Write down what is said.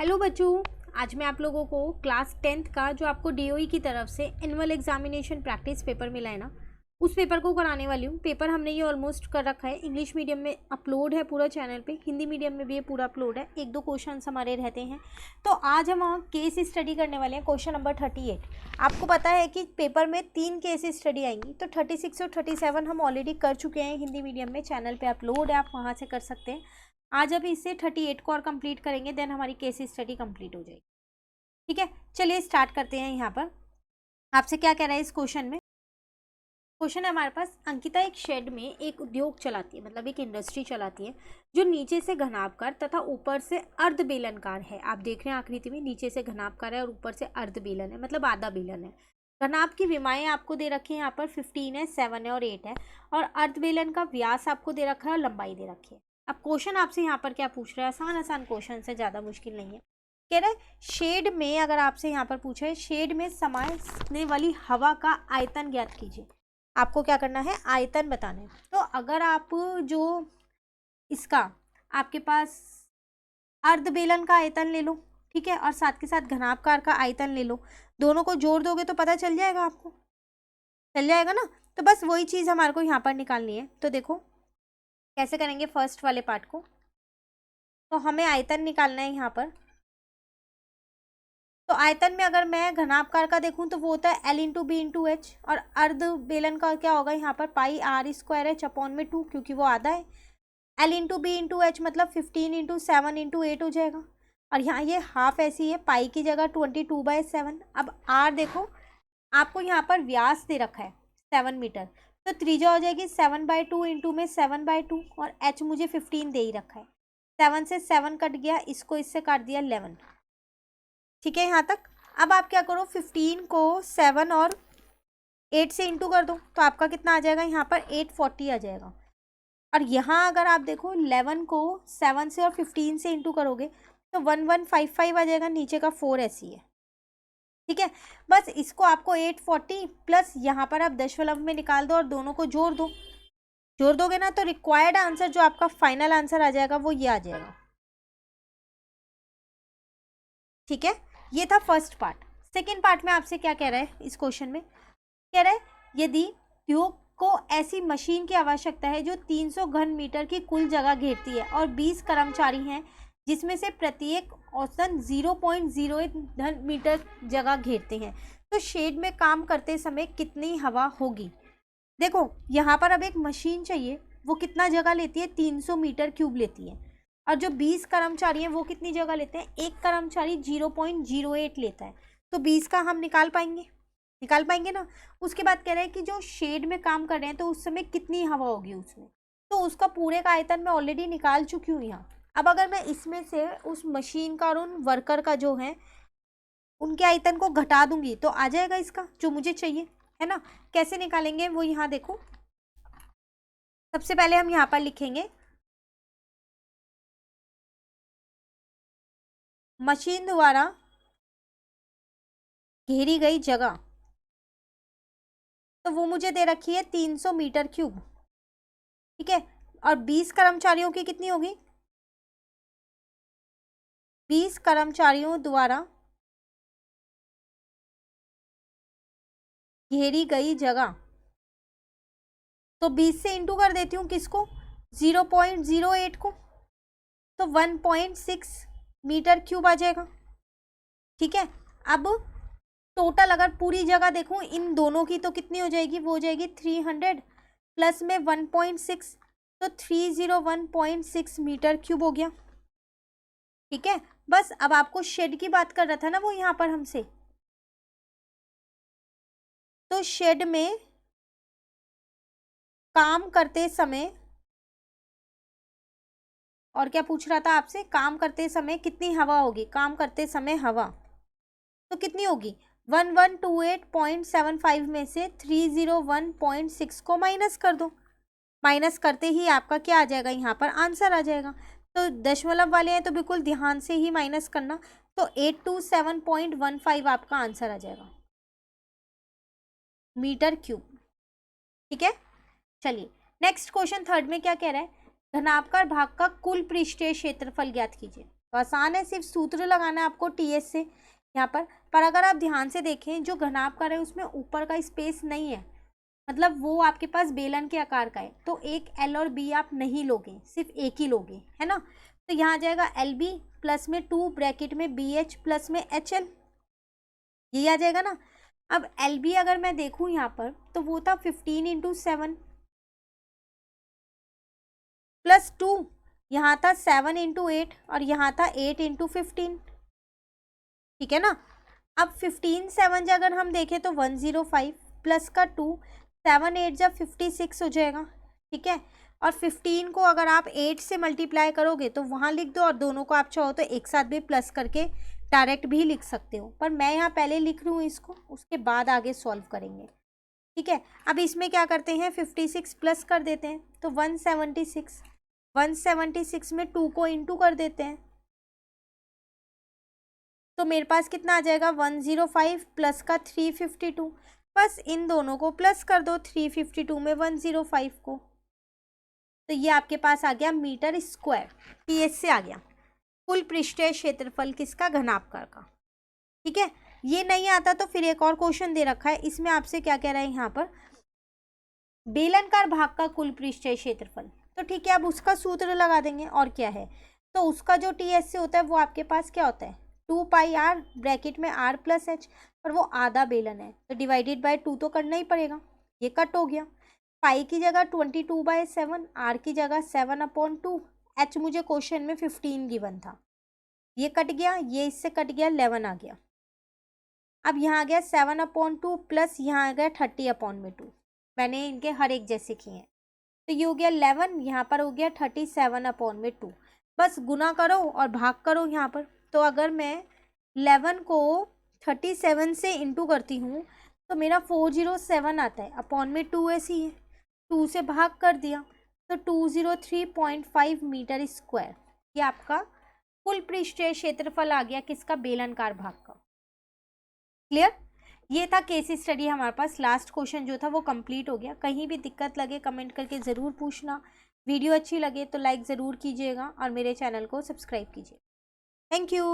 Hello बच्चों, आज मैं आप लोगों को क्लास 10th का जो आपको डीओई की तरफ से एनुअल एग्जामिनेशन प्रैक्टिस पेपर मिला है ना, उस पेपर को कराने वाली हूँ। पेपर हमने ये ऑलमोस्ट कर रखा है। इंग्लिश मीडियम में अपलोड है पूरा चैनल पे, हिंदी मीडियम में भी ये पूरा अपलोड है। एक दो क्वेश्चन हमारे रहते हैं, तो आज हम केस स्टडी करने वाले हैं। Question number 38। आपको पता है कि पेपर में 3 केस स्टडी आएंगी, तो 36 और 37 हम ऑलरेडी कर चुके हैं हिंदी मीडियम में। चैनल पर अपलोड है, आप वहाँ से कर सकते हैं। आज अब इससे 38 को और कंप्लीट करेंगे, देन हमारी केस स्टडी कंप्लीट हो जाएगी। ठीक है, चलिए स्टार्ट करते हैं। यहाँ पर आपसे क्या कह रहा है इस क्वेश्चन में? क्वेश्चन है हमारे पास, अंकिता एक शेड में एक उद्योग चलाती है, मतलब एक इंडस्ट्री चलाती है, जो नीचे से घनाभकार तथा ऊपर से अर्ध बेलनकार है। आप देख रहे हैं आकृति में, नीचे से घनाभकार है और ऊपर से अर्ध बेलन है, मतलब आधा बेलन है। घनाभ की विमाएं आपको दे रखी है, यहाँ पर 15 है, 7 है और 8 है। और अर्ध बेलन का व्यास आपको दे रखा है और लंबाई दे रखी है। अब क्वेश्चन आपसे यहाँ पर क्या पूछ रहा है? आसान आसान क्वेश्चन से, ज़्यादा मुश्किल नहीं है। कह रहा है शेड में, अगर आपसे यहाँ पर पूछा है शेड में समाने वाली हवा का आयतन ज्ञात कीजिए। आपको क्या करना है? आयतन बताना है। तो अगर आप जो इसका आपके पास अर्ध बेलन का आयतन ले लो, ठीक है, और साथ के साथ घनाभकार का आयतन ले लो, दोनों को जोड़ दोगे तो पता चल जाएगा, आपको चल जाएगा ना। तो बस वही चीज़ हमारे को यहाँ पर निकालनी है। तो देखो कैसे करेंगे फर्स्ट वाले पार्ट को। तो हमें आयतन निकालना है यहाँ पर। तो आयतन में अगर मैं घनाभकार का देखूं तो वो होता है L into B into H, और अर्ध बेलन का क्या होगा यहाँ पर? Pi R square H upon में 2, क्योंकि वो आधा है। L into B into H मतलब 15 इंटू 7 इंटू 8 हो जाएगा। और यहाँ ये हाफ ऐसी है, पाई की जगह 22/7। अब आर देखो, आपको यहाँ पर व्यास दे रखा है 7 मीटर, तो त्रिज्या हो जाएगी 7/2 इंटू में 7/2, और एच मुझे 15 दे ही रखा है। 7 से 7 कट गया, इसको इससे काट दिया 11। ठीक है यहाँ तक। अब आप क्या करो, 15 को 7 और 8 से इंटू कर दो, तो आपका कितना आ जाएगा यहाँ पर? 840 आ जाएगा। और यहाँ अगर आप देखो 11 को 7 से और 15 से इंटू करोगे तो 1155 आ जाएगा, नीचे का 4 ऐसी है। ठीक है, बस इसको आपको 840 प्लस यहाँ पर आप दशमलव में निकाल दो और दोनों को जोड़ दो। जोड़ दोगे ना तो रिक्वायर्ड आंसर, जो आपका फाइनल आंसर आ जाएगा, वो ये आ जाएगा। ठीक है, ये था फर्स्ट पार्ट। सेकेंड पार्ट में आपसे क्या कह रहा है इस क्वेश्चन में? कह रहा है यदि उद्योग को ऐसी मशीन की आवश्यकता है जो 300 घन मीटर की कुल जगह घेरती है और 20 कर्मचारी हैं, जिसमें से प्रत्येक औसतन 0.08 घन मीटर जगह घेरते हैं, तो शेड में काम करते समय कितनी हवा होगी? देखो यहाँ पर अब एक मशीन चाहिए, वो कितना जगह लेती है? 300 मीटर क्यूब लेती है। और जो 20 कर्मचारी हैं वो कितनी जगह लेते हैं? एक कर्मचारी 0.08 लेता है, तो 20 का हम निकाल पाएंगे ना। उसके बाद कह रहे हैं कि जो शेड में काम कर रहे हैं तो उस समय कितनी हवा होगी उसमें, तो उसका पूरे का आयतन मैं ऑलरेडी निकाल चुकी हूँ यहाँ। अब अगर मैं इसमें से उस मशीन का और उन वर्कर का जो है उनके आयतन को घटा दूंगी तो आ जाएगा इसका जो मुझे चाहिए, है ना। कैसे निकालेंगे वो यहाँ देखो। सबसे पहले हम यहाँ पर लिखेंगे मशीन द्वारा घेरी गई जगह, तो वो मुझे दे रखी है 300 मीटर क्यूब। ठीक है, और 20 कर्मचारियों की कितनी होगी? 20 कर्मचारियों द्वारा घेरी गई जगह, तो 20 से इंटू कर देती हूँ किसको? 0.08 को, तो 1.6 मीटर क्यूब आ जाएगा। ठीक है, अब टोटल अगर पूरी जगह देखूं इन दोनों की तो कितनी हो जाएगी? वो हो जाएगी 300 प्लस में 1.6, तो 301.6 मीटर क्यूब हो गया। ठीक है, बस अब आपको शेड की बात कर रहा था ना वो यहाँ पर हमसे, तो शेड में काम करते समय, और क्या पूछ रहा था आपसे? काम करते समय कितनी हवा होगी? काम करते समय हवा तो कितनी होगी? 1128.75 में से 301.6 को माइनस कर दो। माइनस करते ही आपका क्या आ जाएगा? यहाँ पर आंसर आ जाएगा। तो दशमलव वाले हैं तो बिल्कुल ध्यान से ही माइनस करना, तो 827.15 आपका आंसर आ जाएगा मीटर क्यूब। ठीक है, चलिए नेक्स्ट क्वेश्चन थर्ड में क्या कह रहा है? धनाभकार भाग का कुल पृष्ठीय क्षेत्रफल ज्ञात कीजिए। तो आसान है, सिर्फ सूत्र लगाना है आपको टीएस से यहाँ पर अगर आप ध्यान से देखें जो घनाभकार है उसमें ऊपर का स्पेस नहीं है, मतलब वो आपके पास बेलन के आकार का है, तो एक एल और बी आप नहीं लोगे, सिर्फ एक ही लोगे, है ना। तो यहाँ आ जाएगा एल बी प्लस में 2 ब्रैकेट में बी एच प्लस में एच एल, यही आ जाएगा ना। अब एल बी अगर मैं देखूँ यहाँ पर तो वो था 15 इंटू 7 प्लस 2, यहाँ था 7 इंटू 8 और यहाँ था 8 इंटू 15, ठीक है ना। अब 15 7 जा अगर हम देखें तो 105 प्लस का 2, 7 8 जब 56 हो जाएगा, ठीक है। और 15 को अगर आप 8 से मल्टीप्लाई करोगे तो वहाँ लिख दो, और दोनों को आप चाहो तो एक साथ भी प्लस करके डायरेक्ट भी लिख सकते हो, पर मैं यहाँ पहले लिख रही हूँ इसको, उसके बाद आगे सॉल्व करेंगे, ठीक है। अब इसमें क्या करते हैं, 56 प्लस कर देते हैं तो 176 में 2 को इंटू कर देते हैं, तो मेरे पास कितना आ जाएगा 105 प्लस का 352, बस इन दोनों को प्लस कर दो 352 में 105 को, तो ये आपके पास आ गया मीटर स्क्वायर, टीएस से आ गया कुल पृष्ठीय क्षेत्रफल किसका, घनाभकार का, ठीक है। ये नहीं आता तो फिर एक और क्वेश्चन दे रखा है, इसमें आपसे क्या कह रहा है यहाँ पर, बेलनकार भाग का कुल पृष्ठीय क्षेत्रफल, तो ठीक है अब उसका सूत्र लगा देंगे, और क्या है, तो उसका जो टीएस से होता है वो आपके पास क्या होता है 2 पाई आर ब्रैकेट में आर प्लस एच, पर वो आधा बेलन है तो डिवाइडेड बाय 2 तो करना ही पड़ेगा, ये कट हो गया, पाई की जगह 22/7, आर की जगह 7/2, एच मुझे क्वेश्चन में 15 गिवन था, ये कट गया, ये इससे कट गया, 11 आ गया। अब यहाँ आ गया 7/2 प्लस यहाँ आ गया 30/2, मैंने इनके हर एक जैसे किए हैं, तो ये हो गया 11, यहाँ पर हो गया 37/2, बस गुना करो और भाग करो यहाँ पर। तो अगर मैं 11 को 37 से इंटू करती हूँ तो मेरा 407 आता है, अपॉन में 2 ऐसी है, 2 से भाग कर दिया तो 203.5 मीटर स्क्वायर, ये आपका कुल पृष्ठीय क्षेत्रफल आ गया किसका, बेलनकार भाग का। क्लियर, ये था केस स्टडी हमारे पास, लास्ट क्वेश्चन जो था वो कंप्लीट हो गया। कहीं भी दिक्कत लगे कमेंट करके ज़रूर पूछना, वीडियो अच्छी लगे तो लाइक ज़रूर कीजिएगा और मेरे चैनल को सब्सक्राइब कीजिए। Thank you.